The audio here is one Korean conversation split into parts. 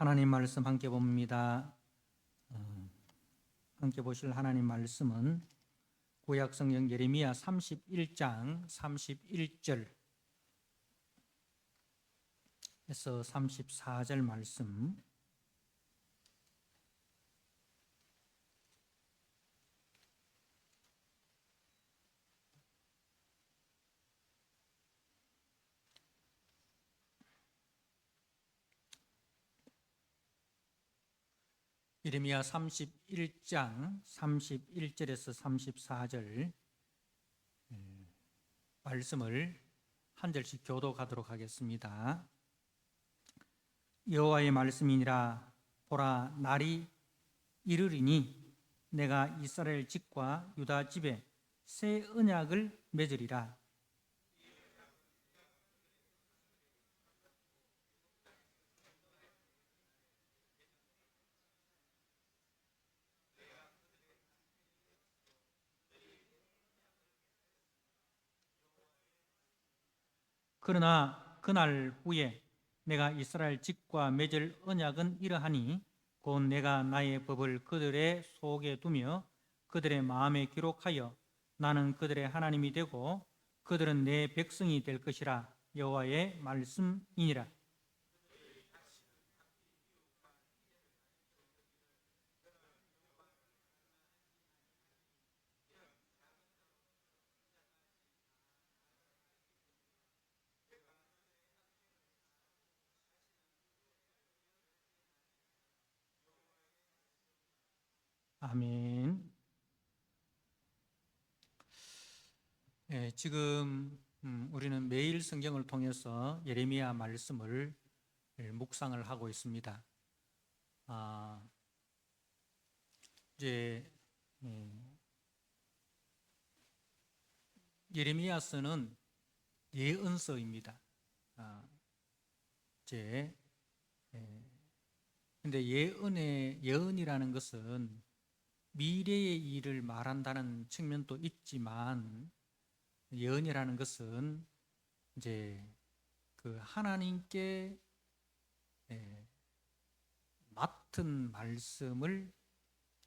하나님 말씀 함께 봅니다. 함께 보실 하나님 말씀은 구약 성경 예레미야 31장 31절에서 34절 말씀. 예레미야 31장 31절에서 34절 말씀을 한 절씩 교독하도록 하겠습니다. 여호와의 말씀이니라. 보라, 날이 이르리니 내가 이스라엘 집과 유다 집에 새 언약을 맺으리라. 그러나 그날 후에 내가 이스라엘 집과 맺을 언약은 이러하니 곧 내가 나의 법을 그들의 속에 두며 그들의 마음에 기록하여 나는 그들의 하나님이 되고 그들은 내 백성이 될 것이라. 여호와의 말씀이니라. 아멘. 지금 우리는 매일 성경을 통해서 예레미야 말씀을 묵상을 하고 있습니다. 이제 예레미야서는 예언서입니다. 근데 예언이라는 것은 미래의 일을 말한다는 측면도 있지만, 예언이라는 것은 이제 그 하나님께 맡은 말씀을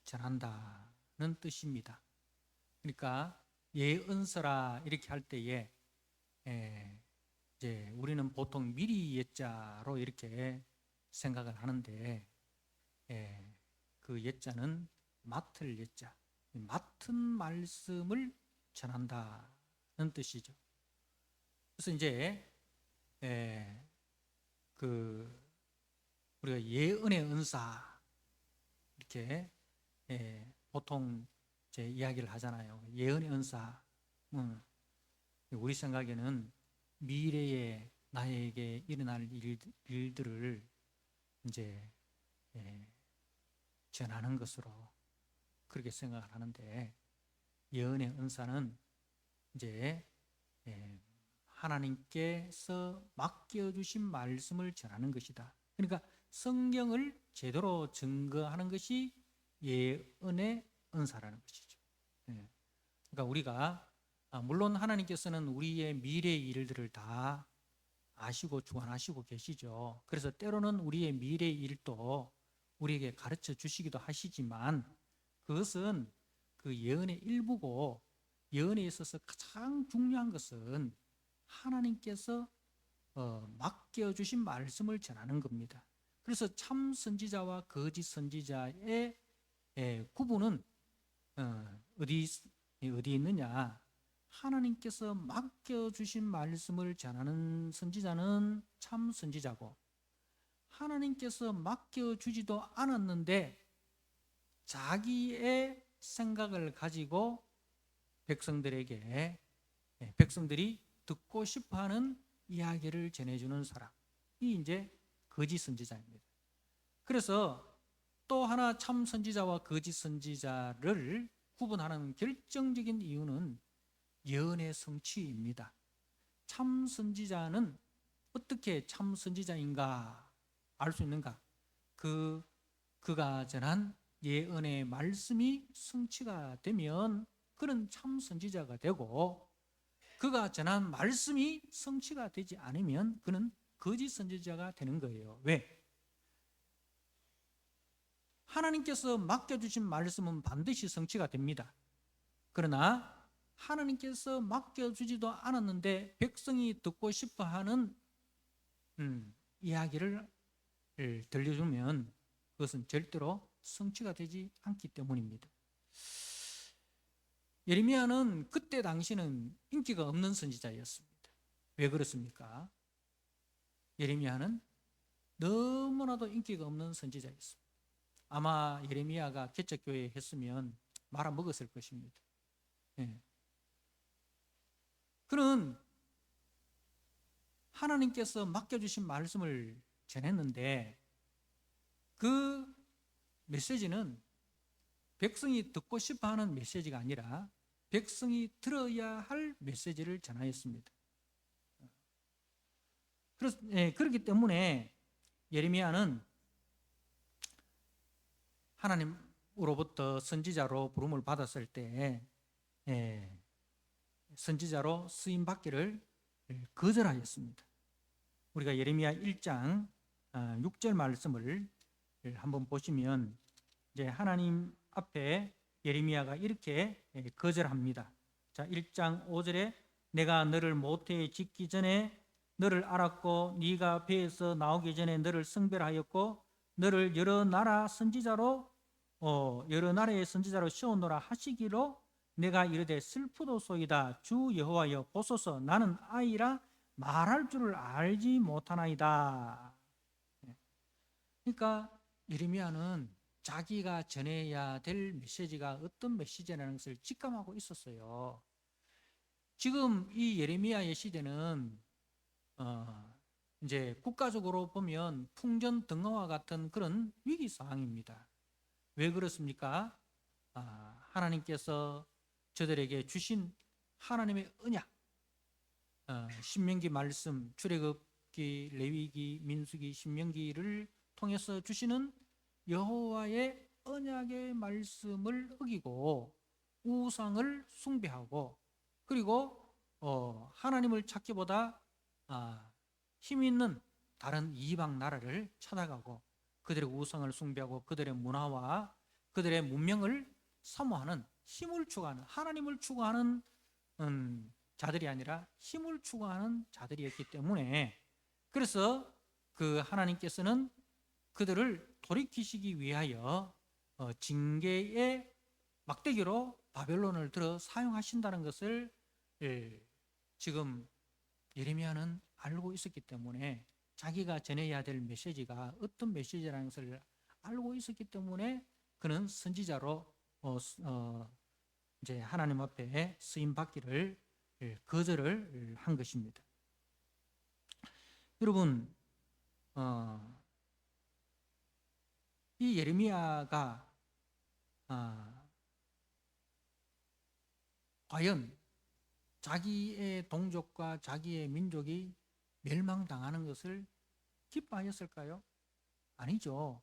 전한다는 뜻입니다. 그러니까 예언서라 이렇게 할 때에 이제 우리는 보통 미리 예자로 이렇게 생각을 하는데, 그 예자는 맡을 예자, 맡은 말씀을 전한다는 뜻이죠. 그래서 이제 우리가 예언의 은사 이렇게 보통 제 이야기를 하잖아요. 예언의 은사. 우리 생각에는 미래에 나에게 일어날 일들을 이제 전하는 것으로 그렇게 생각을 하는데, 예언의 은사는 이제 하나님께서 맡겨주신 말씀을 전하는 것이다. 그러니까 성경을 제대로 증거하는 것이 예언의 은사라는 것이죠. 그러니까 우리가 물론 하나님께서는 우리의 미래의 일들을 다 아시고 주관하시고 계시죠. 그래서 때로는 우리의 미래의 일도 우리에게 가르쳐 주시기도 하시지만, 그것은 그 예언의 일부고, 예언에 있어서 가장 중요한 것은 하나님께서 맡겨주신 말씀을 전하는 겁니다. 그래서 참 선지자와 거짓 선지자의 구분은 어디 있느냐? 하나님께서 맡겨주신 말씀을 전하는 선지자는 참 선지자고, 하나님께서 맡겨주지도 않았는데 자기의 생각을 가지고 백성들이 듣고 싶어하는 이야기를 전해주는 사람이 이제 거짓 선지자입니다. 그래서 또 하나 참 선지자와 거짓 선지자를 구분하는 결정적인 이유는 예언의 성취입니다. 참 선지자는 어떻게 참 선지자인가 알 수 있는가? 그가 전한 예언의 말씀이 성취가 되면 그는 참 선지자가 되고, 그가 전한 말씀이 성취가 되지 않으면 그는 거짓 선지자가 되는 거예요. 왜? 하나님께서 맡겨주신 말씀은 반드시 성취가 됩니다. 그러나 하나님께서 맡겨주지도 않았는데 백성이 듣고 싶어하는 이야기를 들려주면 그것은 절대로 성취가 되지 않기 때문입니다. 예레미야는 그때 당시는 인기가 없는 선지자였습니다. 왜 그렇습니까? 예레미야는 너무나도 인기가 없는 선지자였습니다. 아마 예레미야가 개척교회에 했으면 말아먹었을 것입니다. 예. 그는 하나님께서 맡겨주신 말씀을 전했는데 그 메시지는 백성이 듣고 싶어하는 메시지가 아니라 백성이 들어야 할 메시지를 전하였습니다. 그렇기 때문에 예레미야는 하나님으로부터 선지자로 부름을 받았을 때 선지자로 쓰임 받기를 거절하였습니다. 우리가 예레미야 1장 6절 말씀을 한번 보시면 이제 하나님 앞에 예레미야가 이렇게 거절합니다. 자, 1장 5절에 내가 너를 모태에 짓기 전에 너를 알았고 네가 배에서 나오기 전에 너를 성별하였고 너를 여러 나라의 선지자로 세우노라 하시기로 내가 이르되 슬프도소이다. 주 여호와여 보소서 나는 아이라 말할 줄을 알지 못하나이다. 그러니까 예레미야는 자기가 전해야 될 메시지가 어떤 메시지라는 것을 직감하고 있었어요. 지금 이 예레미야의 시대는 이제 국가적으로 보면 풍전등화와 같은 그런 위기 상황입니다. 왜 그렇습니까? 하나님께서 저들에게 주신 하나님의 언약, 신명기 말씀, 출애굽기, 레위기, 민수기, 신명기를 통해서 주시는 여호와의 언약의 말씀을 어기고 우상을 숭배하고 그리고 하나님을 찾기보다 힘 있는 다른 이방 나라를 찾아가고 그들의 우상을 숭배하고 그들의 문화와 그들의 문명을 사모하는 힘을 추구하는 하나님을 추구하는 자들이 아니라 힘을 추구하는 자들이었기 때문에 그래서 그 하나님께서는 그들을 돌이키시기 위하여 징계의 막대기로 바벨론을 들어 사용하신다는 것을 지금 예레미야는 알고 있었기 때문에 자기가 전해야 될 메시지가 어떤 메시지라는 것을 알고 있었기 때문에 그는 선지자로 이제 하나님 앞에 쓰임 받기를 거절을 한 것입니다. 여러분, 이 예레미야가 과연 자기의 동족과 자기의 민족이 멸망당하는 것을 기뻐하였을까요? 아니죠.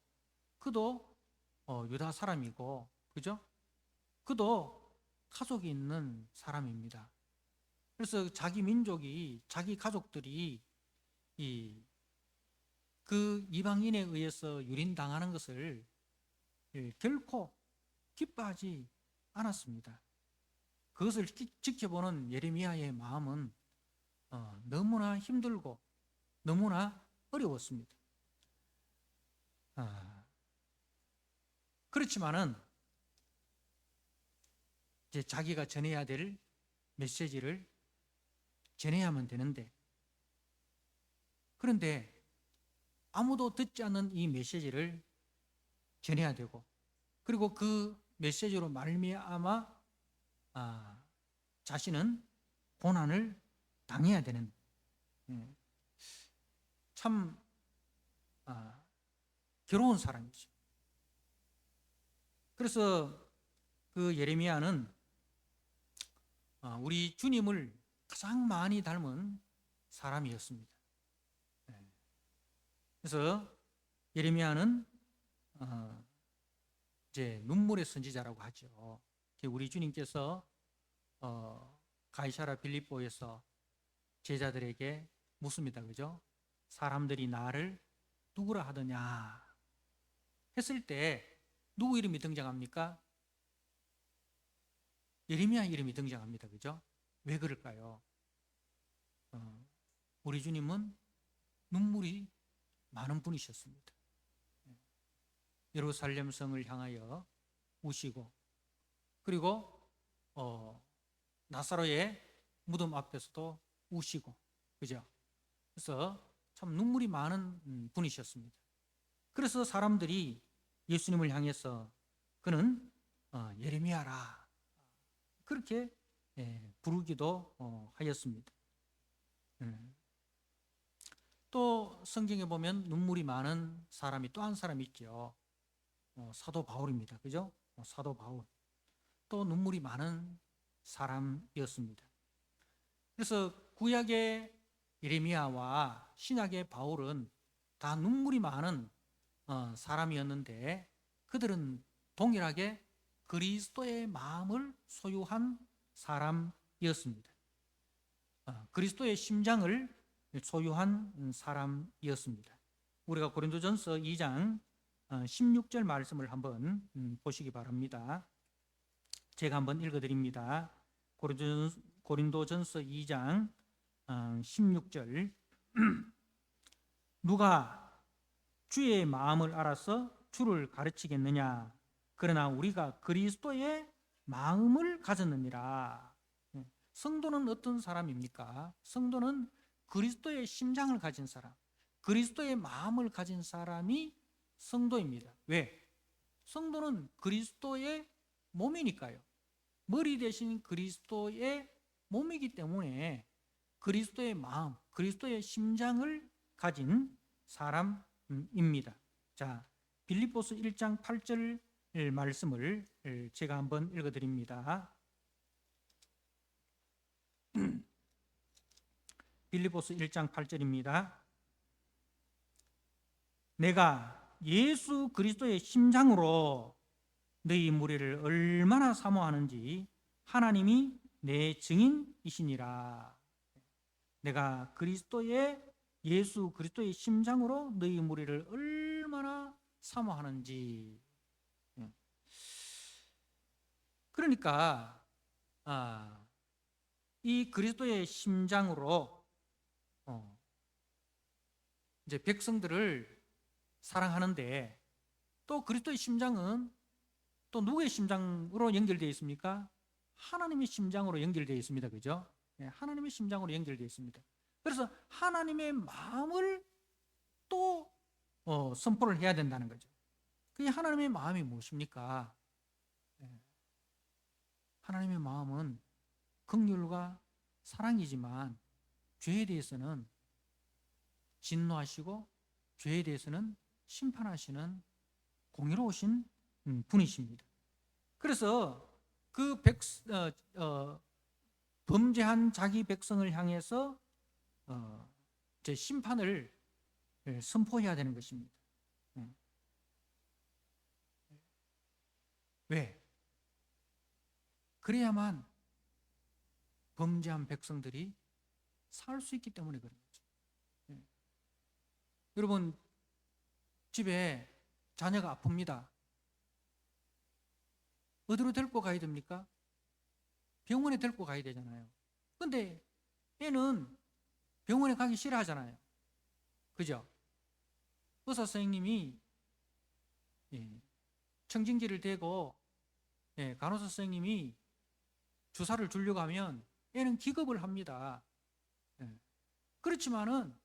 그도 유다 사람이고, 그죠? 그도 가족이 있는 사람입니다. 그래서 자기 민족이, 자기 가족들이 그 이방인에 의해서 유린당하는 것을 결코 기뻐하지 않았습니다. 그것을 지켜보는 예레미야의 마음은 너무나 힘들고 너무나 어려웠습니다. 그렇지만은 이제 자기가 전해야 될 메시지를 전해야만 되는데 그런데 아무도 듣지 않는 이 메시지를 전해야 되고 그리고 그 메시지로 말미암아 자신은 고난을 당해야 되는 참 괴로운 사람이죠. 그래서 그 예레미야는 우리 주님을 가장 많이 닮은 사람이었습니다. 그래서 예레미야는 이제 눈물의 선지자라고 하죠. 우리 주님께서 가이사랴 빌립보에서 제자들에게 묻습니다. 그죠? 사람들이 나를 누구라 하더냐 했을 때 누구 이름이 등장합니까? 예레미야 이름이 등장합니다. 그죠? 왜 그럴까요? 우리 주님은 눈물이 많은 분이셨습니다. 예루살렘 성을 향하여 우시고, 그리고 나사로의 무덤 앞에서도 우시고, 그죠? 그래서 참 눈물이 많은 분이셨습니다. 그래서 사람들이 예수님을 향해서 그는 예레미야라 그렇게 부르기도 하였습니다. 또 성경에 보면 눈물이 많은 사람이 또 한 사람이 있죠. 사도 바울입니다. 그죠? 사도 바울. 또 눈물이 많은 사람이었습니다. 그래서 구약의 예레미야와 신약의 바울은 다 눈물이 많은 사람이었는데, 그들은 동일하게 그리스도의 마음을 소유한 사람이었습니다. 그리스도의 심장을 소유한 사람이었습니다. 우리가 고린도전서 2장 16절 말씀을 한번 보시기 바랍니다. 제가 한번 읽어드립니다. 고린도전서 2장 16절 누가 주의 마음을 알아서 주를 가르치겠느냐? 그러나 우리가 그리스도의 마음을 가졌느니라. 성도는 어떤 사람입니까? 성도는 그리스도의 심장을 가진 사람, 그리스도의 마음을 가진 사람이 성도입니다. 왜? 성도는 그리스도의 몸이니까요. 머리 대신 그리스도의 몸이기 때문에 그리스도의 마음, 그리스도의 심장을 가진 사람입니다. 자, 빌립보서 1장 8절 말씀을 제가 한번 읽어드립니다. 빌립보서 1장 8절입니다. 내가 예수 그리스도의 심장으로 너희 무리를 얼마나 사모하는지 하나님이 내 증인이시니라. 내가 예수 그리스도의 심장으로 너희 무리를 얼마나 사모하는지. 그러니까 이 그리스도의 심장으로 이제 백성들을 사랑하는데, 또 그리스도의 심장은 또 누구의 심장으로 연결되어 있습니까? 하나님의 심장으로 연결되어 있습니다. 그죠? 하나님의 심장으로 연결되어 있습니다. 그래서 하나님의 마음을 또 선포를 해야 된다는 거죠. 그게 하나님의 마음이 무엇입니까? 하나님의 마음은 긍휼과 사랑이지만 죄에 대해서는 진노하시고 죄에 대해서는 심판하시는 공의로우신 분이십니다. 그래서 그 범죄한 자기 백성을 향해서 제 심판을 선포해야 되는 것입니다. 왜? 그래야만 범죄한 백성들이 살 수 있기 때문에 그런 거죠. 여러분, 집에 자녀가 아픕니다. 어디로 데리고 가야 됩니까? 병원에 데리고 가야 되잖아요. 근데 애는 병원에 가기 싫어하잖아요. 그죠? 의사 선생님이 청진기를 대고 간호사 선생님이 주사를 주려고 하면 애는 기겁을 합니다. 그렇지만은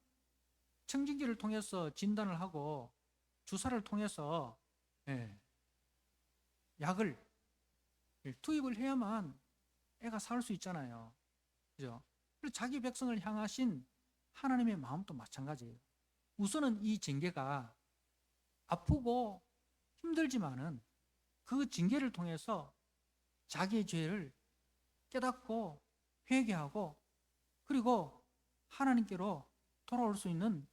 청진기를 통해서 진단을 하고 주사를 통해서 약을 투입을 해야만 애가 살 수 있잖아요. 그죠? 그리고 자기 백성을 향하신 하나님의 마음도 마찬가지예요. 우선은 이 징계가 아프고 힘들지만은 그 징계를 통해서 자기의 죄를 깨닫고 회개하고 그리고 하나님께로 돌아올 수 있는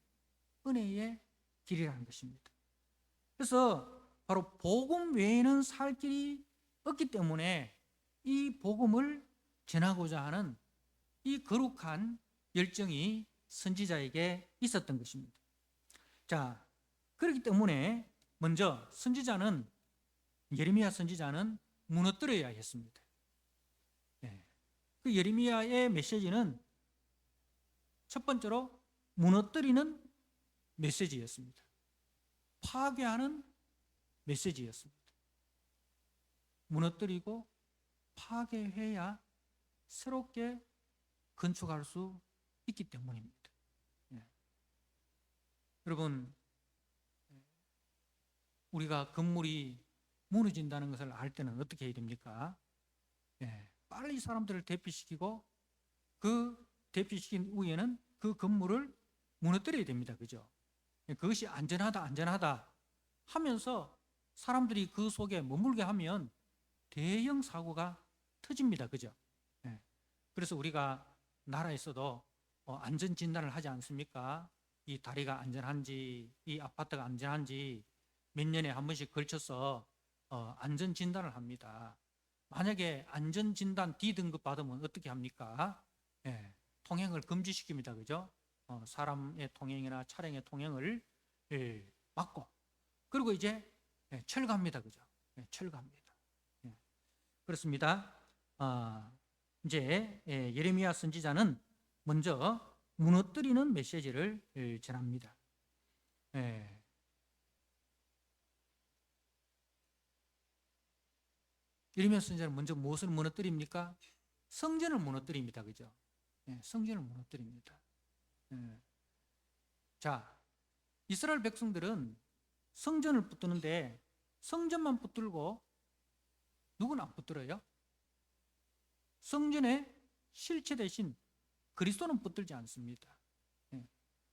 은혜의 길이라는 것입니다. 그래서 바로 복음 외에는 살 길이 없기 때문에 이 복음을 전하고자 하는 이 거룩한 열정이 선지자에게 있었던 것입니다. 자, 그렇기 때문에 먼저 선지자는 예레미야 선지자는 무너뜨려야 했습니다. 그 예레미야의 메시지는 첫 번째로 무너뜨리는 메시지였습니다. 파괴하는 메시지였습니다. 무너뜨리고 파괴해야 새롭게 건축할 수 있기 때문입니다. 여러분, 우리가 건물이 무너진다는 것을 알 때는 어떻게 해야 됩니까? 빨리 사람들을 대피시키고 그 대피시킨 후에는 그 건물을 무너뜨려야 됩니다. 그죠? 그것이 안전하다 하면서 사람들이 그 속에 머물게 하면 대형 사고가 터집니다. 그죠? 그래서 우리가 나라에서도 안전 진단을 하지 않습니까? 이 다리가 안전한지, 이 아파트가 안전한지 몇 년에 한 번씩 걸쳐서 안전 진단을 합니다. 만약에 안전 진단 D등급 받으면 어떻게 합니까? 통행을 금지시킵니다. 그죠? 사람의 통행이나 차량의 통행을 막고, 그리고 이제 철거합니다. 그죠? 철거합니다. 그렇습니다. 이제 예레미야 선지자는 먼저 무너뜨리는 메시지를 전합니다. 예레미야 선지자는 먼저 무엇을 무너뜨립니까? 성전을 무너뜨립니다. 그죠? 성전을 무너뜨립니다. 자, 이스라엘 백성들은 성전을 붙드는데 성전만 붙들고 누구는 안 붙들어요? 성전의 실체 대신 그리스도는 붙들지 않습니다.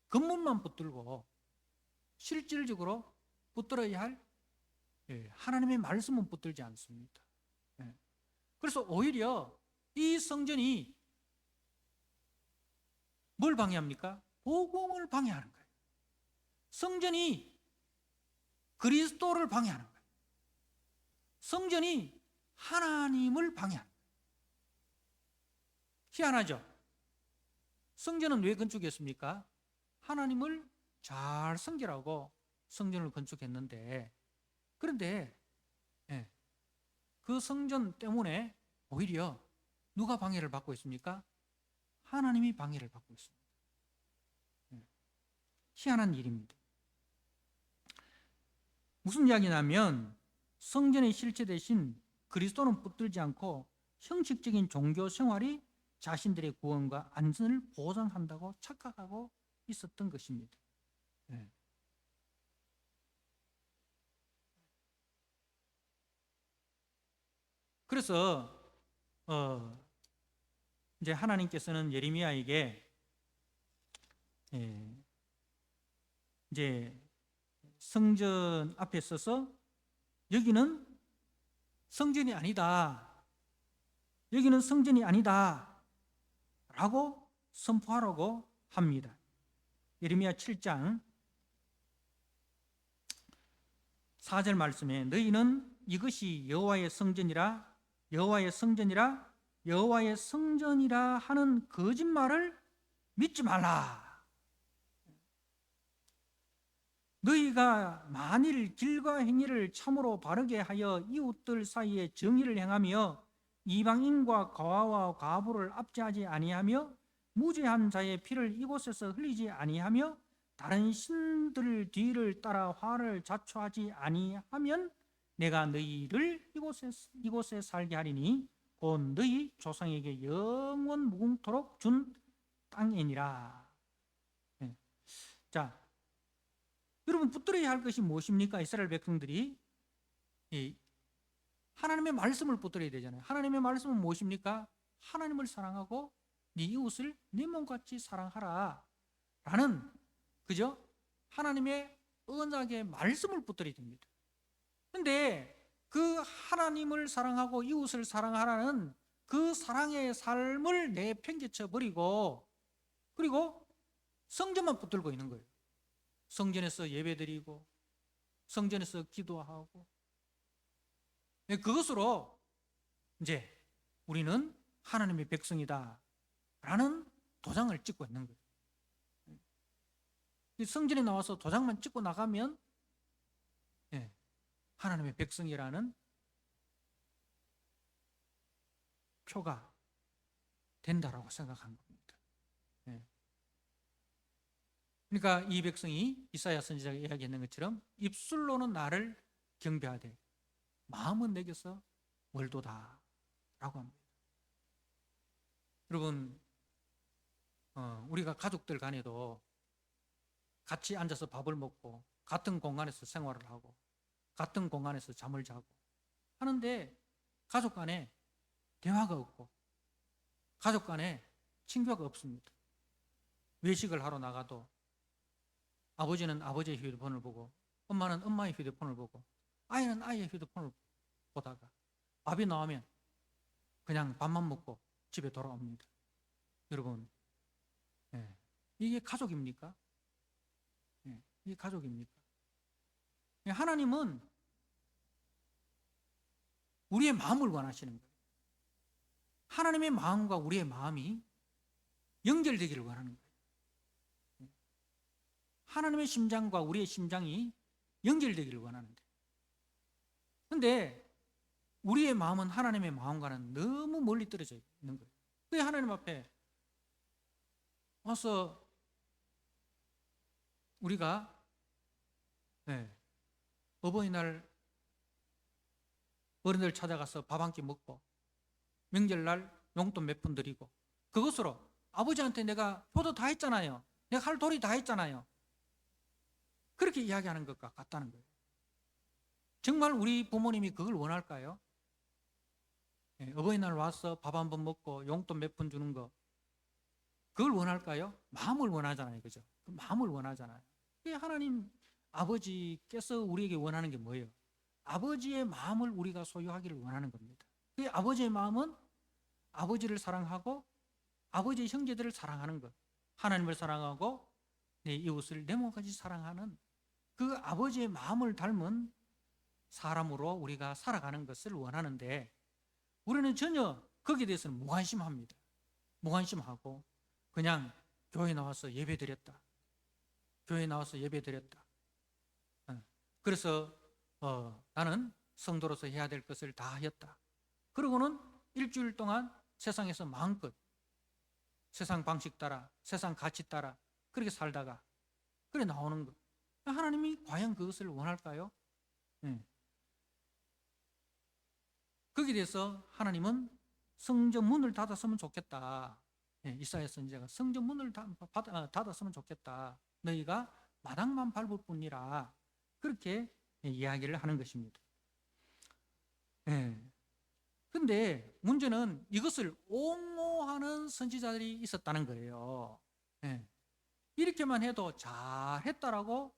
건물만 붙들고 실질적으로 붙들어야 할 하나님의 말씀은 붙들지 않습니다. 그래서 오히려 이 성전이 뭘 방해합니까? 복음을 방해하는 거예요. 성전이 그리스도를 방해하는 거예요. 성전이 하나님을 방해하는 거예요. 희한하죠? 성전은 왜 건축했습니까? 하나님을 잘 섬기라고 성전을 건축했는데, 그런데 그 성전 때문에 오히려 누가 방해를 받고 있습니까? 하나님이 방해를 받고 있습니다. 희한한 일입니다. 무슨 이야기냐면 성전의 실체 대신 그리스도는 붙들지 않고 형식적인 종교 생활이 자신들의 구원과 안전을 보장한다고 착각하고 있었던 것입니다. 그래서 이제 하나님께서는 예레미야에게 이제 성전 앞에 서서 여기는 성전이 아니다, 여기는 성전이 아니다 라고 선포하라고 합니다. 예레미야 7장 4절 말씀에 너희는 이것이 여호와의 성전이라 여호와의 성전이라 여호와의 성전이라 하는 거짓말을 믿지 말라. 너희가 만일 길과 행위를 참으로 바르게 하여 이웃들 사이에 정의를 행하며 이방인과 과와 과부를 압제하지 아니하며 무죄한 자의 피를 이곳에서 흘리지 아니하며 다른 신들 뒤를 따라 화를 자초하지 아니하면 내가 너희를 이곳에 살게 하리니 곧 너희 조상에게 영원 무궁토록 준 땅이니라. 자, 여러분 붙들어야 할 것이 무엇입니까? 이스라엘 백성들이 하나님의 말씀을 붙들어야 되잖아요. 하나님의 말씀은 무엇입니까? 하나님을 사랑하고 네 이웃을 네 몸같이 사랑하라 라는, 그죠? 하나님의 언약의 말씀을 붙들어야 됩니다. 그런데 그 하나님을 사랑하고 이웃을 사랑하라는 그 사랑의 삶을 내팽개쳐 버리고 그리고 성전만 붙들고 있는 거예요. 성전에서 예배드리고 성전에서 기도하고 그것으로 이제 우리는 하나님의 백성이다 라는 도장을 찍고 있는 거예요. 성전에 나와서 도장만 찍고 나가면 하나님의 백성이라는 표가 된다라고 생각한 겁니다. 예. 그러니까 이 백성이 이사야 선지자가 이야기했는 것처럼 입술로는 나를 경배하되 마음은 내게서 멀도다 라고 합니다. 여러분, 우리가 가족들 간에도 같이 앉아서 밥을 먹고 같은 공간에서 생활을 하고 같은 공간에서 잠을 자고 하는데 가족 간에 대화가 없고 가족 간에 친교가 없습니다. 외식을 하러 나가도 아버지는 아버지의 휴대폰을 보고 엄마는 엄마의 휴대폰을 보고 아이는 아이의 휴대폰을 보다가 밥이 나오면 그냥 밥만 먹고 집에 돌아옵니다. 여러분, 이게 가족입니까? 이게 가족입니까? 하나님은 우리의 마음을 원하시는 거예요. 하나님의 마음과 우리의 마음이 연결되기를 원하는 거예요. 하나님의 심장과 우리의 심장이 연결되기를 원하는데, 그런데 우리의 마음은 하나님의 마음과는 너무 멀리 떨어져 있는 거예요. 그게 하나님 앞에 와서 우리가 어버이날 어른들 찾아가서 밥 한 끼 먹고 명절날 용돈 몇 푼 드리고 그것으로 아버지한테 내가 효도 다 했잖아요. 내가 할 도리 다 했잖아요. 그렇게 이야기하는 것과 같다는 거예요. 정말 우리 부모님이 그걸 원할까요? 어버이날 와서 밥 한 번 먹고 용돈 몇 푼 주는 거 그걸 원할까요? 마음을 원하잖아요. 그죠? 그 마음을 원하잖아요. 하나님 아버지께서 우리에게 원하는 게 뭐예요? 아버지의 마음을 우리가 소유하기를 원하는 겁니다. 그 아버지의 마음은 아버지를 사랑하고 아버지의 형제들을 사랑하는 것, 하나님을 사랑하고 내 이웃을 내 몸까지 사랑하는 그 아버지의 마음을 닮은 사람으로 우리가 살아가는 것을 원하는데 우리는 전혀 거기에 대해서는 무관심합니다. 무관심하고 그냥 교회 나와서 예배드렸다. 교회 나와서 예배드렸다. 그래서 나는 성도로서 해야 될 것을 다 하였다. 그러고는 일주일 동안 세상에서 마음껏 세상 방식 따라 세상 가치 따라 그렇게 살다가 그래 나오는 것. 하나님이 과연 그것을 원할까요? 거기에 대해서 하나님은 성전 문을 닫았으면 좋겠다. 이사야 선지자가 성전 문을 닫았으면 좋겠다. 너희가 마당만 밟을 뿐이라 그렇게 이야기를 하는 것입니다. 근데 문제는 이것을 옹호하는 선지자들이 있었다는 거예요. 이렇게만 해도 잘했다라고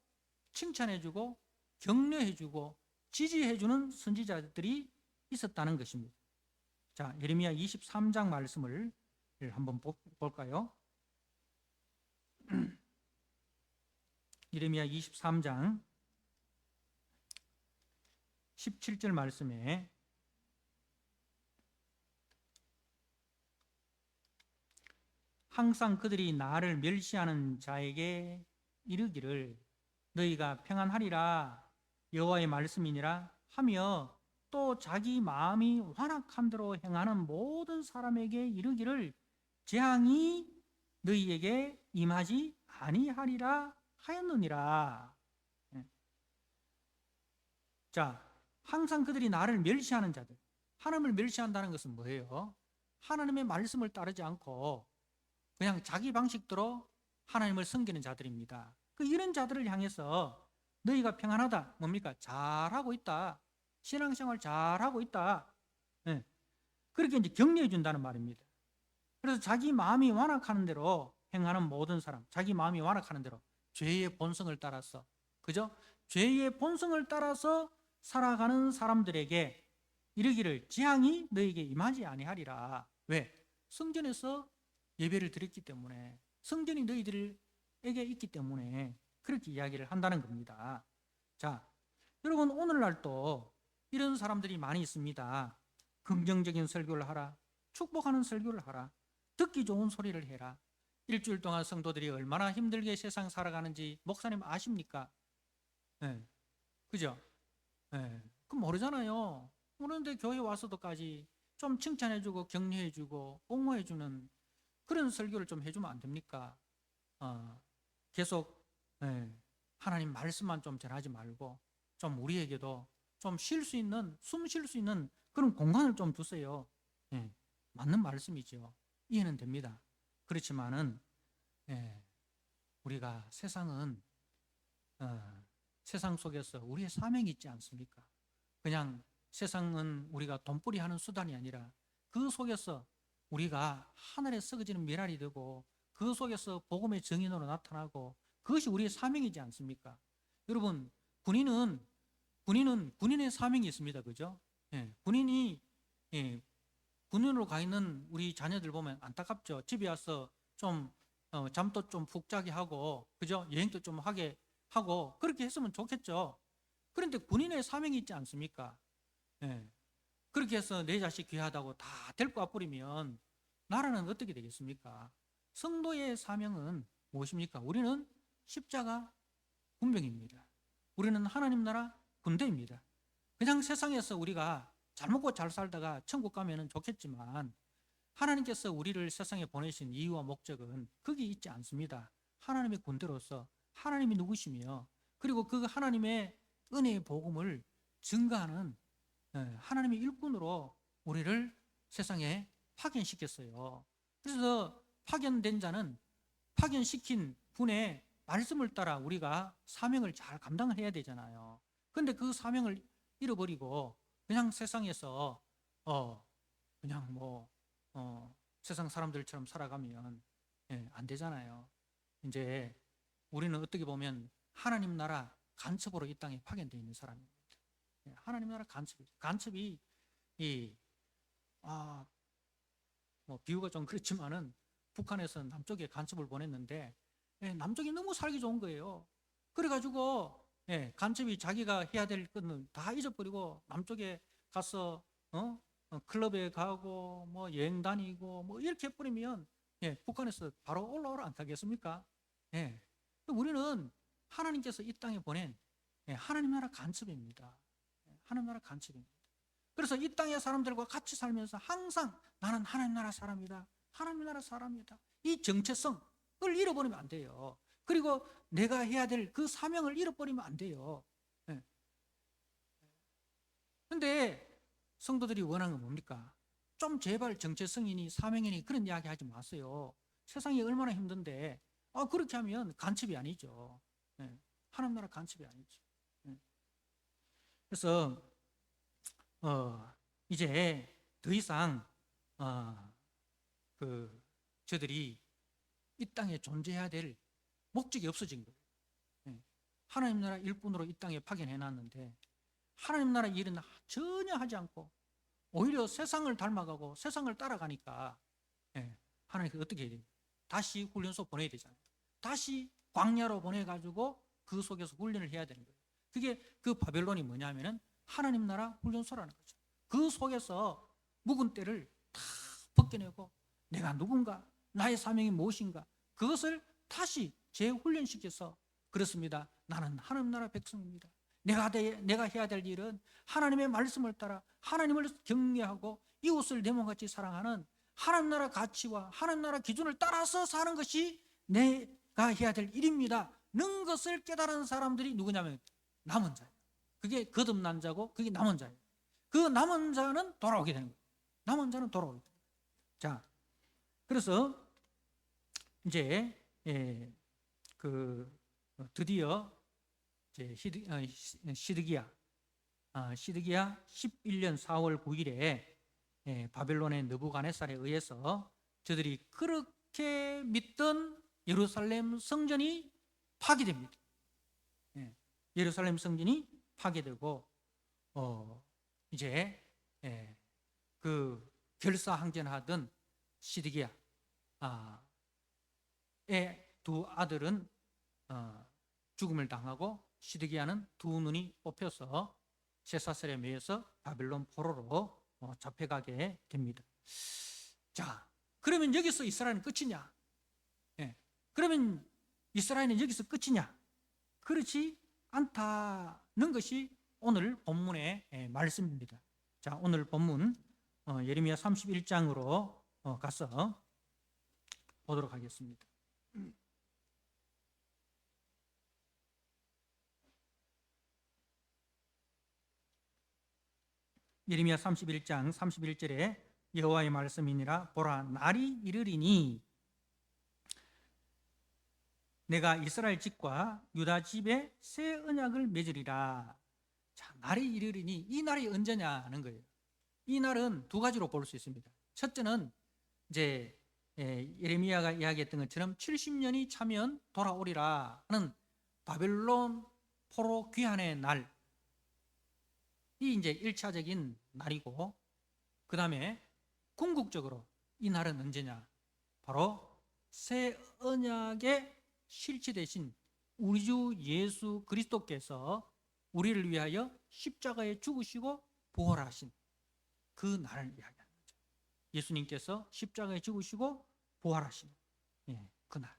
칭찬해주고 격려해주고 지지해주는 선지자들이 있었다는 것입니다. 자, 예레미야 23장 말씀을 한번 볼까요? 예레미야 23장 17절 말씀에 항상 그들이 나를 멸시하는 자에게 이르기를 너희가 평안하리라 여호와의 말씀이니라 하며 또 자기 마음이 완악한 대로 행하는 모든 사람에게 이르기를 재앙이 너희에게 임하지 아니하리라 하였느니라. 자, 항상 그들이 나를 멸시하는 자들. 하나님을 멸시한다는 것은 뭐예요? 하나님의 말씀을 따르지 않고 그냥 자기 방식대로 하나님을 섬기는 자들입니다. 이런 자들을 향해서 너희가 평안하다. 뭡니까? 잘하고 있다. 신앙생활 잘하고 있다. 그렇게 이제 격려해 준다는 말입니다. 그래서 자기 마음이 완악하는 대로 행하는 모든 사람, 자기 마음이 완악하는 대로 죄의 본성을 따라서, 그죠? 죄의 본성을 따라서 살아가는 사람들에게 이르기를 재앙이 너에게 임하지 아니하리라. 왜? 성전에서 예배를 드렸기 때문에, 성전이 너희들에게 있기 때문에 그렇게 이야기를 한다는 겁니다. 자, 여러분 오늘날도 이런 사람들이 많이 있습니다. 긍정적인 설교를 하라, 축복하는 설교를 하라, 듣기 좋은 소리를 해라. 일주일 동안 성도들이 얼마나 힘들게 세상 살아가는지 목사님 아십니까? 그죠? 그럼 모르잖아요. 모르는데 교회 와서도까지 좀 칭찬해주고 격려해주고 옹호해주는 그런 설교를 좀 해주면 안 됩니까? 계속 하나님 말씀만 좀 전하지 말고 좀 우리에게도 좀 쉴 수 있는, 숨 쉴 수 있는 그런 공간을 좀 주세요. 맞는 말씀이죠. 이해는 됩니다. 그렇지만은 우리가 세상은 세상 속에서 우리의 사명이 있지 않습니까? 그냥 세상은 우리가 돈벌이 하는 수단이 아니라 그 속에서 우리가 하늘에 썩어지는 미랄이 되고 그 속에서 복음의 증인으로 나타나고 그것이 우리의 사명이지 않습니까? 여러분, 군인의 사명이 있습니다. 그죠? 군인이 군인으로 가 있는 우리 자녀들 보면 안타깝죠. 집에 와서 좀 잠도 좀 푹 자게 하고, 그죠? 여행도 좀 하게 하고 그렇게 했으면 좋겠죠. 그런데 군인의 사명이 있지 않습니까? 그렇게 해서 내 자식 귀하다고 다 데리고 와버리면 나라는 어떻게 되겠습니까? 성도의 사명은 무엇입니까? 우리는 십자가 군병입니다. 우리는 하나님 나라 군대입니다. 그냥 세상에서 우리가 잘 먹고 잘 살다가 천국 가면 좋겠지만 하나님께서 우리를 세상에 보내신 이유와 목적은 거기 있지 않습니다. 하나님의 군대로서 하나님이 누구시며 그리고 그 하나님의 은혜의 복음을 증가하는 하나님의 일꾼으로 우리를 세상에 파견시켰어요. 그래서 파견된 자는 파견시킨 분의 말씀을 따라 우리가 사명을 잘 감당을 해야 되잖아요. 그런데 그 사명을 잃어버리고 그냥 세상에서 그냥 세상 사람들처럼 살아가면 안 되잖아요. 이제 우리는 어떻게 보면 하나님 나라 간첩으로 이 땅에 파견되어 있는 사람입니다. 하나님 나라 간첩이 비유가 좀 그렇지만은 북한에서 남쪽에 간첩을 보냈는데 남쪽이 너무 살기 좋은 거예요. 그래가지고 간첩이 자기가 해야 될 것은 다 잊어버리고 남쪽에 가서 클럽에 가고 여행 다니고 이렇게 해버리면 북한에서 바로 올라오라 안 하겠습니까? 우리는 하나님께서 이 땅에 보낸 하나님 나라 간첩입니다. 하나님 나라 간첩입니다. 그래서 이 땅의 사람들과 같이 살면서 항상 나는 하나님 나라 사람이다. 하나님 나라 사람이다. 이 정체성을 잃어버리면 안 돼요. 그리고 내가 해야 될 그 사명을 잃어버리면 안 돼요. 그런데 성도들이 원하는 건 뭡니까? 좀 제발 정체성이니 사명이니 그런 이야기 하지 마세요. 세상이 얼마나 힘든데 그렇게 하면 간첩이 아니죠. 하나님 나라 간첩이 아니죠. 그래서 이제 더 이상 저들이 이 땅에 존재해야 될 목적이 없어진 거예요. 하나님 나라 일꾼으로 이 땅에 파견해놨는데 하나님 나라 일은 전혀 하지 않고 오히려 세상을 닮아가고 세상을 따라가니까 하나님께서 어떻게 해야 돼요? 다시 훈련소 보내야 되잖아요. 다시 광야로 보내가지고 그 속에서 훈련을 해야 되는 거예요. 그게 그 바벨론이 뭐냐면은 하나님 나라 훈련소라는 거죠. 그 속에서 묵은 때를 다 벗겨내고 내가 누군가, 나의 사명이 무엇인가 그것을 다시 재훈련시켜서 그렇습니다. 나는 하나님 나라 백성입니다. 내가 해야 될 일은 하나님의 말씀을 따라 하나님을 경외하고 이웃을 내 몸같이 사랑하는 하나님 나라 가치와 하나님 나라 기준을 따라서 사는 것이 내가 해야 될 일입니다. 는 것을 깨달은 사람들이 누구냐면 남은 자예요. 그게 거듭난 자고 그게 남은 자예요. 그 남은 자는 돌아오게 되는 거예요. 남은 자는 돌아오게 되는 거예요. 자, 그래서 이제 드디어 시드기야 11년 4월 9일에 바벨론의 느부갓네살에 의해서 저들이 그렇게 믿던 예루살렘 성전이 파괴됩니다. 예루살렘 성전이 파괴되고 이제 그 결사항전하던 시드기야의 두 아들은 죽음을 당하고 시드기야는 두 눈이 뽑혀서 쇠사슬에 매여서 바벨론 포로로 잡혀가게 됩니다. 자, 그러면 여기서 이스라엘은 끝이냐? 그러면 이스라엘은 여기서 끝이냐? 그렇지 않다는 것이 오늘 본문의 말씀입니다. 자, 오늘 본문 예레미야 31장으로 가서 보도록 하겠습니다. 예레미야 31장 31절에 여호와의 말씀이니라. 보라, 날이 이르리니 내가 이스라엘 집과 유다 집에 새 언약을 맺으리라. 자, 날이 이르리니, 이 날이 언제냐는 거예요. 이 날은 두 가지로 볼 수 있습니다. 첫째는 이제 예레미야가 이야기했던 것처럼 70년이 차면 돌아오리라 하는 바벨론 포로 귀환의 날, 이 이제 1차적인 날이고, 그 다음에 궁극적으로 이 날은 언제냐? 바로 새 언약의 실체 대신 우리 주 예수 그리스도께서 우리를 위하여 십자가에 죽으시고 부활하신 그 날을 이야기하는 거죠. 예수님께서 십자가에 죽으시고 부활하신 그 날.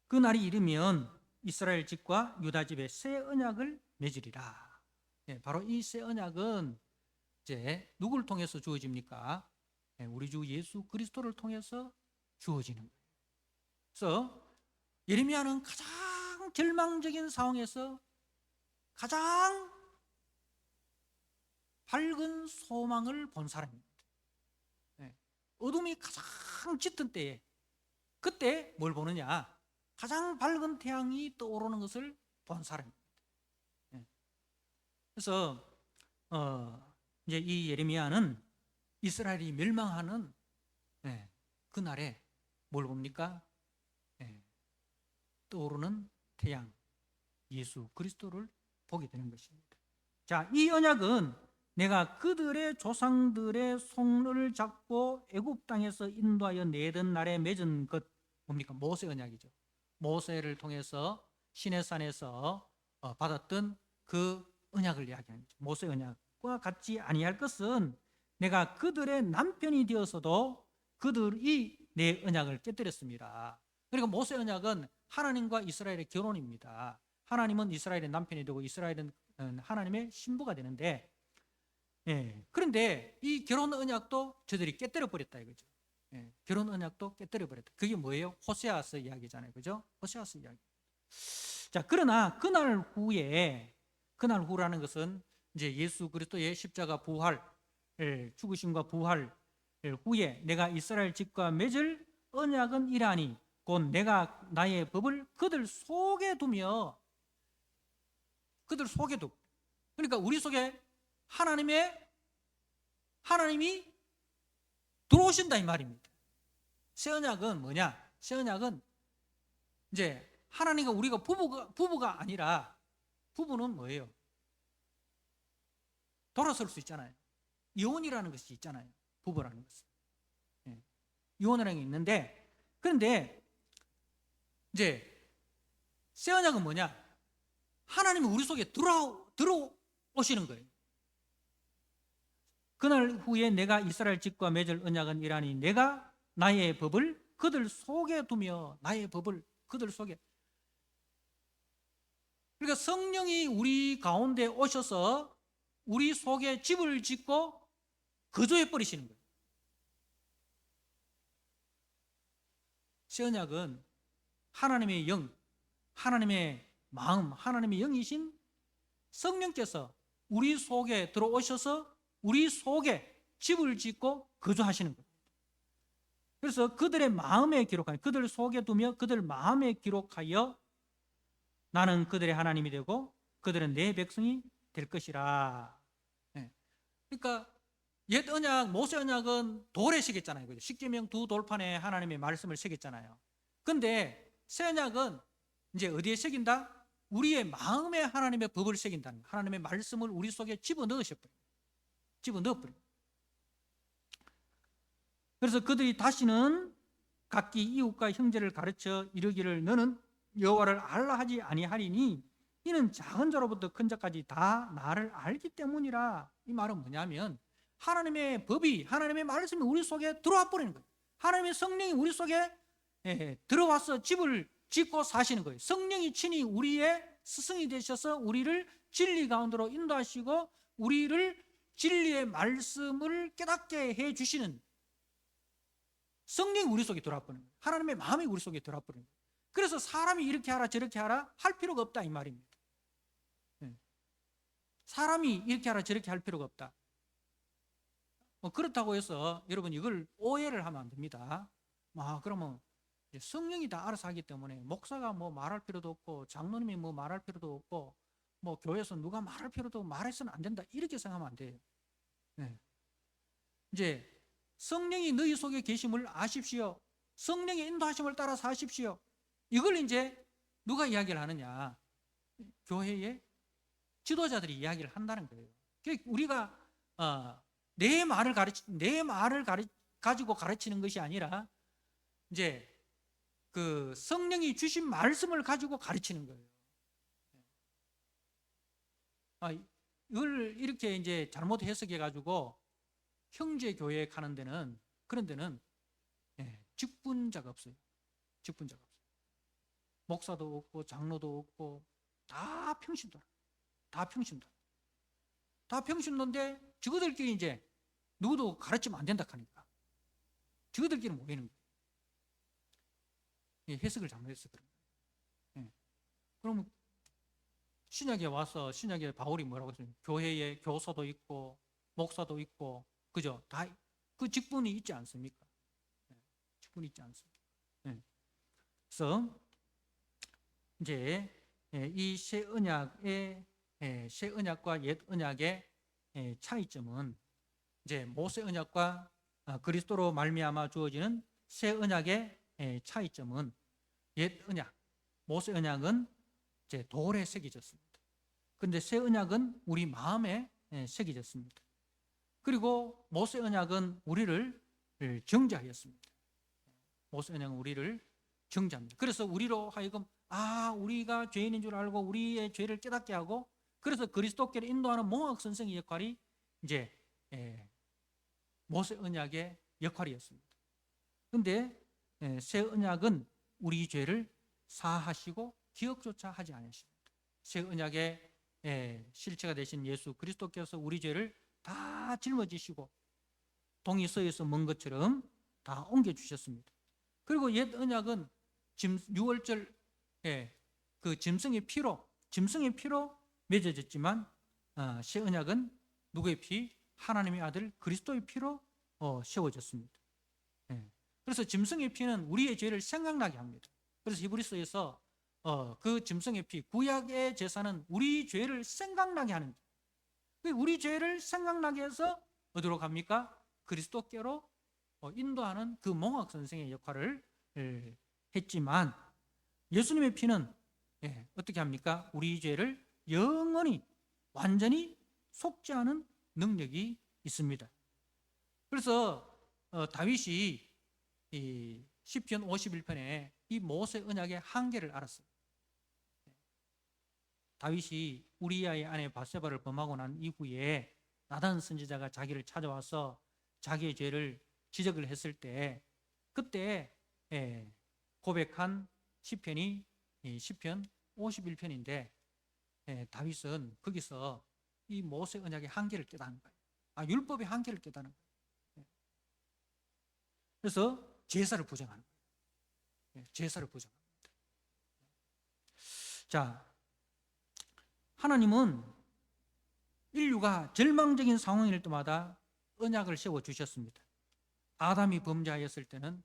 그 날이 이르면 이스라엘 집과 유다 집에 새 언약을 맺으리라. 바로 이 새 언약은 이제 누구를 통해서 주어집니까? 우리 주 예수 그리스도를 통해서 주어지는 거예요. 그래서 예레미야는 가장 절망적인 상황에서 가장 밝은 소망을 본 사람입니다. 어둠이 가장 짙은 때에, 그때 뭘 보느냐? 가장 밝은 태양이 떠오르는 것을 본 사람입니다. 그래서 이제 이 예레미야는 이스라엘이 멸망하는 그 날에 뭘 봅니까? 떠오르는 태양 예수 그리스도를 보게 되는 것입니다. 자, 이 언약은 내가 그들의 조상들의 손을 잡고 애굽 땅에서 인도하여 내던 날에 맺은 것, 뭡니까? 모세 언약이죠. 모세를 통해서 시내산에서 받았던 그 언약을 이야기하는 거죠. 모세 언약과 같지 아니할 것은 내가 그들의 남편이 되어서도 그들이 내 언약을 깨뜨렸습니다. 그러니까 모세 언약은 하나님과 이스라엘의 결혼입니다. 하나님은 이스라엘의 남편이 되고 이스라엘은 하나님의 신부가 되는데, 그런데 이 결혼 언약도 저들이 깨뜨려 버렸다 이거죠. 결혼 언약도 깨뜨려 버렸다. 그게 뭐예요? 호세아서 이야기잖아요, 그죠? 호세아서 이야기. 자, 그러나 그날 후라는 것은 이제 예수 그리스도의 십자가 부활, 죽으심과 부활 후에 내가 이스라엘 집과 맺을 언약은 이라니 곧 내가 나의 법을 그들 속에 두며, 그러니까 우리 속에 하나님이 들어오신다 이 말입니다. 새 언약은 뭐냐? 새 언약은 이제 하나님과 우리가 부부가 아니라, 부부는 뭐예요? 돌아설 수 있잖아요. 이혼이라는 것이 있잖아요. 부부라는 것은. 이혼이라는 게 있는데, 그런데 이제 새 언약은 뭐냐? 하나님이 우리 속에 들어오시는 거예요. 그날 후에 내가 이스라엘 집과 맺을 언약은 이라니 내가 나의 법을 그들 속에 두며, 나의 법을 그들 속에. 그러니까 성령이 우리 가운데 오셔서 우리 속에 집을 짓고 거주해 버리시는 거예요. 새 언약은 하나님의 영, 하나님의 마음, 하나님의 영이신 성령께서 우리 속에 들어오셔서 우리 속에 집을 짓고 거주하시는 거예요. 그래서 그들의 마음에 기록하여, 그들 속에 두며 그들 마음에 기록하여 나는 그들의 하나님이 되고 그들은 내 백성이 될 것이라. 그러니까 옛 언약, 모세 언약은 돌에 새겼잖아요, 그죠? 십계명 두 돌판에 하나님의 말씀을 새겼잖아요. 근데 새 언약은 이제 어디에 새긴다? 우리의 마음에 하나님의 법을 새긴다는 거예요. 하나님의 말씀을 우리 속에 집어넣어버려요. 그래서 그들이 다시는 각기 이웃과 형제를 가르쳐 이르기를 너는 여호와를 알라 하지 아니하리니 이는 작은 자로부터 큰 자까지 다 나를 알기 때문이라. 이 말은 뭐냐면 하나님의 법이, 하나님의 말씀이 우리 속에 들어와 버리는 거예요. 하나님의 성령이 우리 속에 들어와서 집을 짓고 사시는 거예요. 성령이 친히 우리의 스승이 되셔서 우리를 진리 가운데로 인도하시고 우리를 진리의 말씀을 깨닫게 해 주시는 성령이 우리 속에 들어와 버리는 거예요. 하나님의 마음이 우리 속에 들어와 버리는 거예요. 그래서 사람이 이렇게 하라 저렇게 하라 할 필요가 없다 이 말입니다. 사람이 이렇게 하라 저렇게 할 필요가 없다. 그렇다고 해서 여러분 이걸 오해를 하면 안 됩니다. 그러면 성령이 다 알아서 하기 때문에 목사가 뭐 말할 필요도 없고 장로님이 뭐 말할 필요도 없고 뭐 교회에서 누가 말할 필요도 없고 말해서는 안 된다 이렇게 생각하면 안 돼요. 이제 성령이 너희 속에 계심을 아십시오. 성령의 인도하심을 따라서 하십시오. 이걸 이제 누가 이야기를 하느냐? 교회의 지도자들이 이야기를 한다는 거예요. 우리가 내 말을 가지고 가르치는 것이 아니라 이제 그 성령이 주신 말씀을 가지고 가르치는 거예요. 이걸 이렇게 이제 잘못 해석해 가지고 형제 교회에 가는 데는 그런 데는 직분자가 없어요. 직분자가 없어요. 목사도 없고 장로도 없고 다 평신도. 다 평신도인데 저거들끼리 이제 누구도 가르치면 안 된다 하니까 저거들끼리 모이는 거예요. 해석을 잘못해서 그런 거예요. 그러면 신약에 와서 신약에 바울이 뭐라고 했어요? 교회에 교사도 있고 목사도 있고 그죠? 다 그 직분이 있지 않습니까? 직분이 있지 않습니까? 그래서 이제 이 새 언약과 옛 언약의 차이점은 이제 모세 언약과 그리스도로 말미암아 주어지는 새 언약의 차이점은 옛 언약, 모세 언약은 이제 돌에 새겨졌습니다. 그런데 새 언약은 우리 마음에 새겨졌습니다. 그리고 모세 언약은 우리를 정죄하였습니다. 모세 언약은 우리를 정죄합니다. 그래서 우리로 하여금 우리가 죄인인 줄 알고 우리의 죄를 깨닫게 하고 그래서 그리스도께로 인도하는 몽학 선생의 역할이 이제 모세 언약의 역할이었습니다. 그런데 새 언약은 우리 죄를 사하시고 기억조차 하지 않으십니다. 새 언약의 실체가 되신 예수 그리스도께서 우리 죄를 다 짊어지시고 동이 서에서 먼 것처럼 다 옮겨주셨습니다. 그리고 옛 언약은 유월절 그 짐승의 피로 맺어졌지만 새 언약은 누구의 피? 하나님의 아들 그리스도의 피로 세워졌습니다. 그래서 짐승의 피는 우리의 죄를 생각나게 합니다. 그래서 히브리서에서 그 짐승의 피, 구약의 제사는 우리 죄를 생각나게 하는 거예요. 우리 죄를 생각나게 해서 어디로 갑니까? 그리스도께로 인도하는 그 몽학 선생의 역할을 했지만 예수님의 피는 어떻게 합니까? 우리 죄를 영원히 완전히 속죄하는 능력이 있습니다. 그래서 다윗이 이 시편 51편에 이 모세 언약의 한계를 알았어요. 다윗이 우리아의 아내 바세바를 범하고 난 이후에 나단 선지자가 자기를 찾아와서 자기의 죄를 지적을 했을 때 그때 고백한 시편이 시편 51편인데 다윗은 거기서 이 모세 언약의 한계를 깨닫는 거예요. 율법의 한계를 깨닫는 거예요. 그래서 제사를 부정하는 거예요. 제사를 부정합니다. 자, 하나님은 인류가 절망적인 상황일 때마다 언약을 세워주셨습니다. 아담이 범죄하였을 때는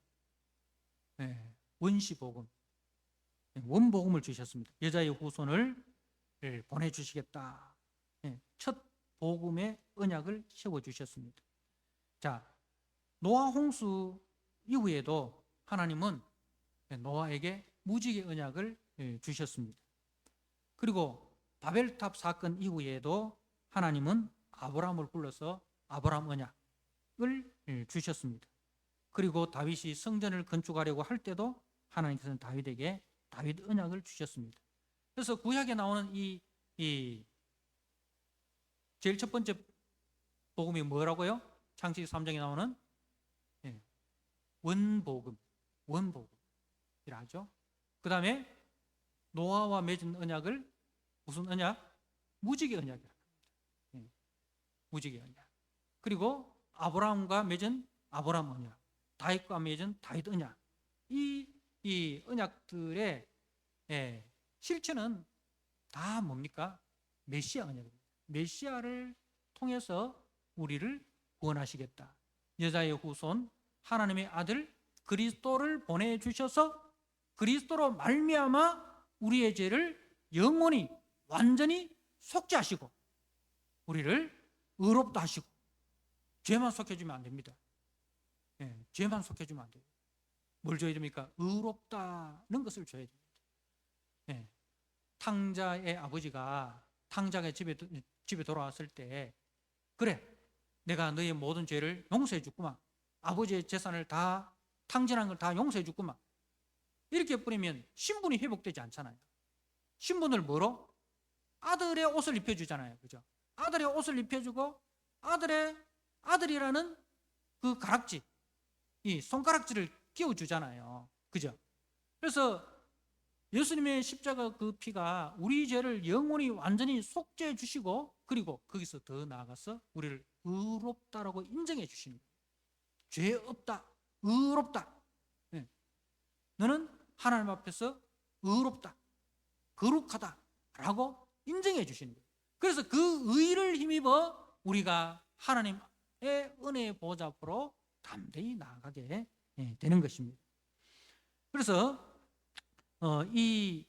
원시복음, 원복음을 주셨습니다. 여자의 후손을 보내주시겠다. 첫 복음의 언약을 세워주셨습니다. 자, 노아 홍수 이후에도 하나님은 노아에게 무지개 언약을 주셨습니다. 그리고 바벨탑 사건 이후에도 하나님은 아브라함을 불러서 아브라함 언약을 주셨습니다. 그리고 다윗이 성전을 건축하려고 할 때도 하나님께서는 다윗에게 다윗 언약을 주셨습니다. 그래서 구약에 나오는 이 제일 첫 번째 복음이 뭐라고요? 창세기 3장에 나오는 원복음이라 하죠. 그 다음에 노아와 맺은 언약을 무슨 언약? 무지개 언약이라고 합니다. 무지개 언약. 그리고 아브라함과 맺은 아브라함 언약, 다윗과 맺은 다윗 언약, 이 언약들의 실체는 다 뭡니까? 메시아 언약입니다. 메시아를 통해서 우리를 구원하시겠다. 여자의 후손 하나님의 아들 그리스도를 보내주셔서 그리스도로 말미암아 우리의 죄를 영원히 완전히 속죄하시고 우리를 의롭다 하시고, 죄만 속해주면 안 됩니다. 죄만 속해주면 안 돼요. 뭘 줘야 됩니까? 의롭다는 것을 줘야 됩니다. 탕자의 아버지가 탕자가 집에 돌아왔을 때, 그래, 내가 너의 모든 죄를 용서해 줬구만, 아버지의 재산을 다, 탕진한 걸 다 용서해 줬구만, 이렇게 뿌리면 신분이 회복되지 않잖아요. 신분을 뭐로? 아들의 옷을 입혀주잖아요. 그죠? 아들의 옷을 입혀주고 아들이라는 그 가락지, 이 손가락질을 끼워주잖아요. 그죠? 그래서 예수님의 십자가 그 피가 우리 죄를 영원히 완전히 속죄해 주시고, 그리고 거기서 더 나아가서 우리를 의롭다라고 인정해 주시는 거예요. 죄 없다, 의롭다. 너는 하나님 앞에서 의롭다, 거룩하다 라고 인정해 주시는 거예요. 그래서 그 의를 힘입어 우리가 하나님의 은혜의 보좌 앞으로 담대히 나아가게 되는 것입니다. 그래서 이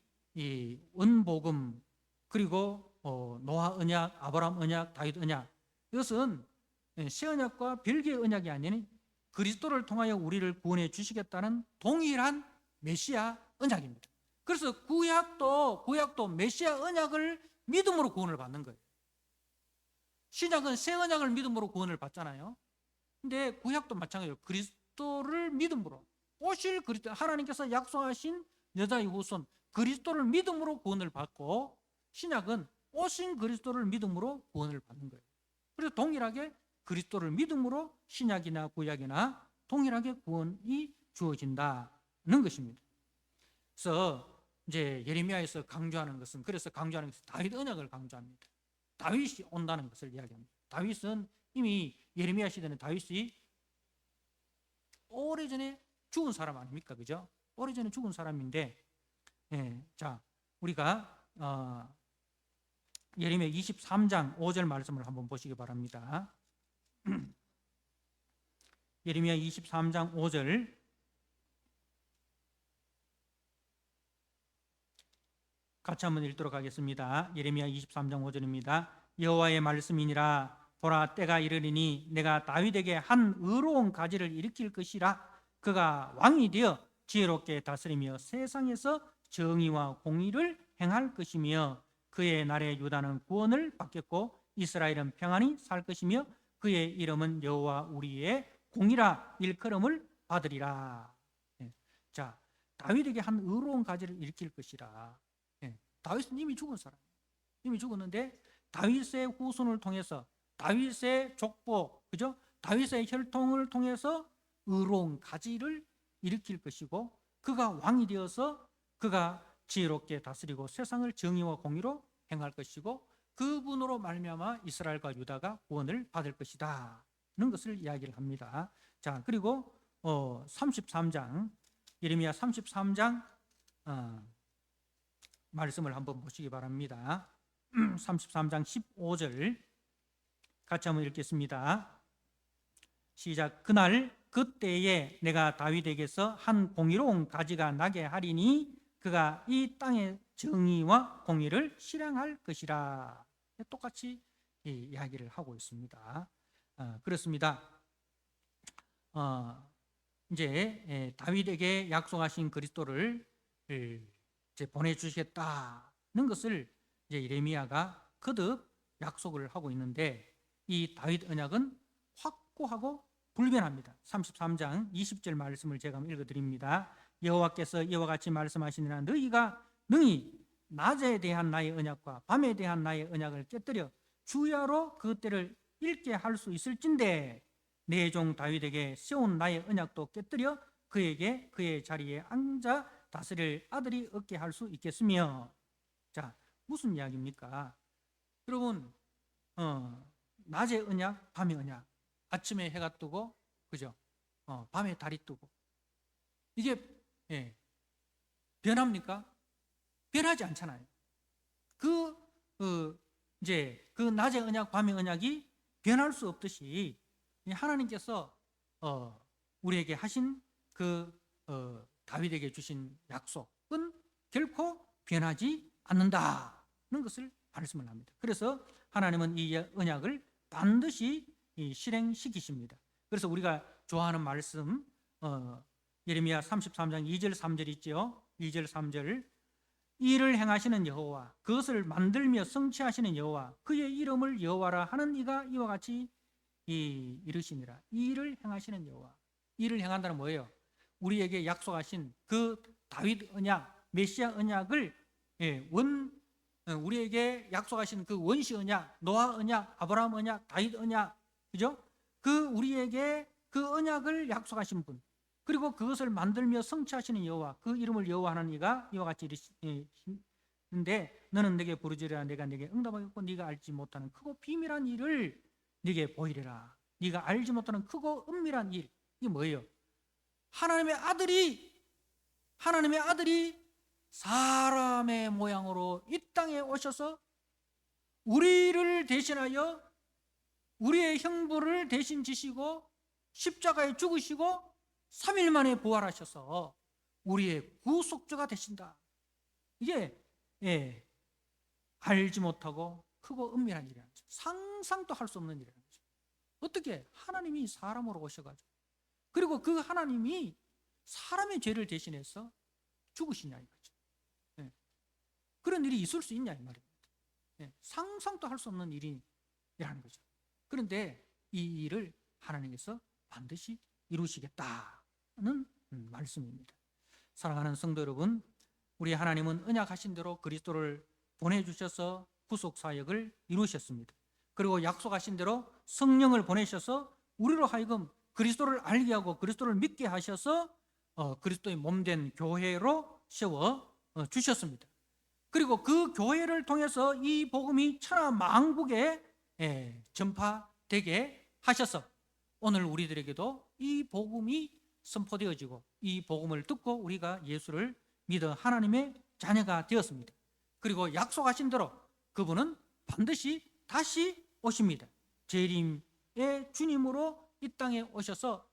은복음, 그리고 노아 언약, 아브라함 언약, 다윗 언약, 이것은 새 언약과 별개의 언약이 아닌 그리스도를 통하여 우리를 구원해 주시겠다는 동일한 메시아 언약입니다. 그래서 구약도 메시아 언약을 믿음으로 구원을 받는 거예요. 신약은 새 언약을 믿음으로 구원을 받잖아요. 근데 구약도 마찬가지예요. 그리스도를 믿음으로, 오실 그리스도, 하나님께서 약속하신 여자의 후손 그리스도를 믿음으로 구원을 받고, 신약은 오신 그리스도를 믿음으로 구원을 받는 거예요. 그래서 동일하게 그리스도를 믿음으로 신약이나 구약이나 동일하게 구원이 주어진다는 것입니다. 그래서 이제 예레미야에서 강조하는 것은, 다윗 언약을 강조합니다. 다윗이 온다는 것을 이야기합니다. 다윗은 이미 예레미야 시대는 다윗이 오래전에 죽은 사람 아닙니까? 그죠? 오래전에 죽은 사람인데, 자, 우리가 예레미야 23장 5절 말씀을 한번 보시기 바랍니다. 예레미야 23장 5절, 같이 한번 읽도록 하겠습니다. 예레미야 23장 5절입니다. 여호와의 말씀이니라. 보라, 때가 이르리니 내가 다윗에게 한 의로운 가지를 일으킬 것이라. 그가 왕이 되어 지혜롭게 다스리며 세상에서 정의와 공의를 행할 것이며, 그의 날에 유다는 구원을 받겠고 이스라엘은 평안히 살 것이며, 그의 이름은 여호와 우리의 공이라 일컬음을 받으리라. 자, 다윗에게 한 의로운 가지를 일으킬 것이라. 다윗은 이미 죽은 사람, 이미 죽었는데 다윗의 후손을 통해서, 다윗의 족보, 그죠? 다윗의 혈통을 통해서 의로운 가지를 일으킬 것이고, 그가 왕이 되어서 그가 지혜롭게 다스리고 세상을 정의와 공의로 행할 것이고, 그분으로 말미암아 이스라엘과 유다가 구원을 받을 것이다는 것을 이야기를 합니다. 자, 그리고 33장, 예레미야 33장 말씀을 한번 보시기 바랍니다. 33장 15절 같이 한번 읽겠습니다. 시작. 그때에 내가 다윗에게서 한 공의로운 가지가 나게 하리니 그가 이 땅의 정의와 공의를 실행할 것이라. 똑같이 이야기를 하고 있습니다. 그렇습니다. 이제 다윗에게 약속하신 그리스도를 이제 보내주시겠다는 것을 이제 예레미야가 거듭 약속을 하고 있는데, 이 다윗 언약은 확고하고 불변합니다. 33장 20절 말씀을 제가 읽어드립니다. 여호와께서 이와 같이 말씀하시니라. 너희가 능히 낮에 대한 나의 언약과 밤에 대한 나의 언약을 깨뜨려 주야로 그 때를 읽게 할 수 있을진데, 내 종 다윗에게 세운 나의 언약도 깨뜨려 그에게 그의 자리에 앉아 다스릴 아들이 얻게 할 수 있겠으며. 자, 무슨 이야기입니까? 여러분, 낮의 언약, 밤의 언약, 아침에 해가 뜨고, 그죠? 밤에 달이 뜨고. 이게 변합니까? 변하지 않잖아요. 이제 그 낮의 언약, 밤의 언약이 변할 수 없듯이 하나님께서 우리에게 하신 다윗에게 주신 약속은 결코 변하지 않는다는 것을 말씀을 합니다. 그래서 하나님은 이 언약을 반드시 실행시키십니다. 그래서 우리가 좋아하는 말씀, 예레미야 33장 2절 3절 있죠. 2절 3절, 이를 행하시는 여호와, 그것을 만들며 성취하시는 여호와, 그의 이름을 여호와라 하는 이가 이와 같이 이르시니라. 이를 행하시는 여호와. 이를 행한다는 뭐예요? 우리에게 약속하신 그 다윗 언약, 메시아 언약을 우리에게 약속하신 그 원시 언약, 노아 언약, 아브라함 언약, 다윗 언약, 그죠? 그 우리에게 그 언약을 약속하신 분, 그리고 그것을 만들며 성취하시는 여호와, 그 이름을 여호와 하는 이가 이와 같이 이르시는데, 너는 내게 부르짖으라. 내가 내게 응답하겠고 네가 알지 못하는 크고 비밀한 일을 네게 보이리라. 네가 알지 못하는 크고 은밀한 일. 이게 뭐예요? 하나님의 아들이 사람의 모양으로 이 땅에 오셔서 우리를 대신하여 우리의 형벌을 대신 지시고 십자가에 죽으시고 3일 만에 부활하셔서 우리의 구속주가 되신다. 이게 알지 못하고 크고 은밀한 일이라는 거죠. 상상도 할 수 없는 일이라는 거죠. 어떻게 하나님이 사람으로 오셔가지고, 그리고 그 하나님이 사람의 죄를 대신해서 죽으시냐 이거죠. 그런 일이 있을 수 있냐 이 말입니다. 상상도 할 수 없는 일이라는 거죠. 그런데 이 일을 하나님께서 반드시 이루시겠다는 말씀입니다. 사랑하는 성도 여러분, 우리 하나님은 언약하신 대로 그리스도를 보내주셔서 구속 사역을 이루셨습니다. 그리고 약속하신 대로 성령을 보내셔서 우리로 하여금 그리스도를 알게 하고 그리스도를 믿게 하셔서 그리스도의 몸된 교회로 세워 주셨습니다. 그리고 그 교회를 통해서 이 복음이 천하 만국에 전파되게 하셔서 오늘 우리들에게도 이 복음이 선포되어지고 이 복음을 듣고 우리가 예수를 믿어 하나님의 자녀가 되었습니다. 그리고 약속하신 대로 그분은 반드시 다시 오십니다. 재림의 주님으로 이 땅에 오셔서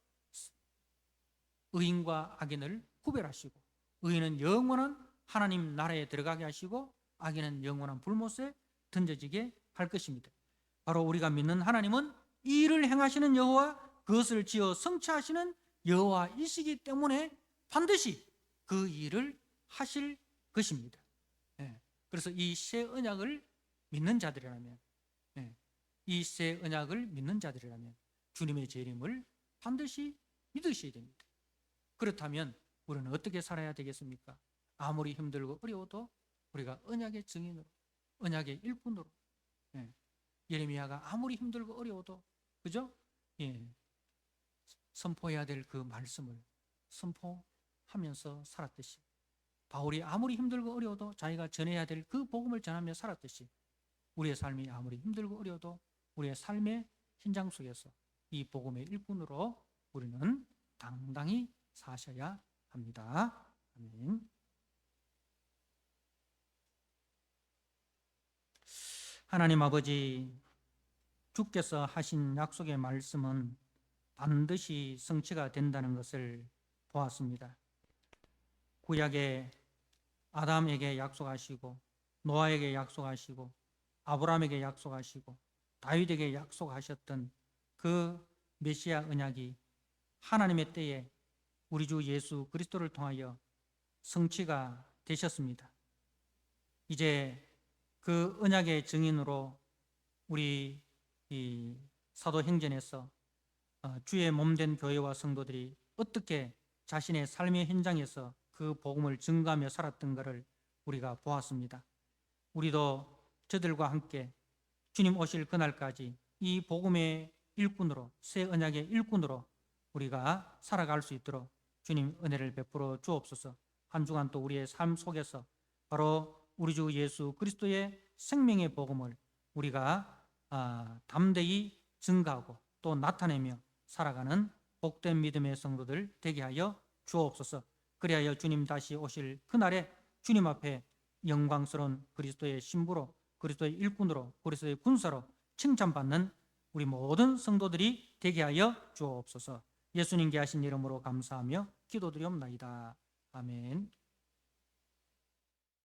의인과 악인을 구별하시고, 의인은 영원한 하나님 나라에 들어가게 하시고 악인은 영원한 불못에 던져지게 할 것입니다. 바로 우리가 믿는 하나님은 이 일을 행하시는 여호와, 그것을 지어 성취하시는 여호와이시기 때문에 반드시 그 일을 하실 것입니다. 그래서 이 새 언약을 믿는 자들이라면, 이 새 언약을 믿는 자들이라면 주님의 재림을 반드시 믿으셔야 됩니다. 그렇다면 우리는 어떻게 살아야 되겠습니까? 아무리 힘들고 어려워도 우리가 언약의 증인으로, 언약의 일꾼으로, 예레미야가 아무리 힘들고 어려워도, 그죠? 선포해야 될 그 말씀을 선포하면서 살았듯이, 바울이 아무리 힘들고 어려워도 자기가 전해야 될 그 복음을 전하며 살았듯이, 우리의 삶이 아무리 힘들고 어려워도 우리의 삶의 현장 속에서 이 복음의 일꾼으로 우리는 당당히 사셔야 합니다. 아멘. 하나님 아버지, 주께서 하신 약속의 말씀은 반드시 성취가 된다는 것을 보았습니다. 구약에 아담에게 약속하시고, 노아에게 약속하시고, 아브라함에게 약속하시고, 다윗에게 약속하셨던 그 메시아 언약이 하나님의 때에 우리 주 예수 그리스도를 통하여 성취가 되셨습니다. 이제 그 언약의 증인으로 우리 이 사도행전에서 주의 몸된 교회와 성도들이 어떻게 자신의 삶의 현장에서 그 복음을 증거하며 살았던가를 우리가 보았습니다. 우리도 저들과 함께 주님 오실 그날까지 이 복음의 일꾼으로, 새 언약의 일꾼으로 우리가 살아갈 수 있도록 주님 은혜를 베풀어 주옵소서. 한 주간 또 우리의 삶 속에서 바로 우리 주 예수 그리스도의 생명의 복음을 우리가 담대히 증거하고 또 나타내며 살아가는 복된 믿음의 성도들 되게 하여 주옵소서. 그리하여 주님 다시 오실 그날에 주님 앞에 영광스러운 그리스도의 신부로, 그리스도의 일꾼으로, 그리스도의 군사로 칭찬받는 우리 모든 성도들이 되게 하여 주옵소서. 예수님께 하신 이름으로 감사하며 기도드리옵나이다. 아멘.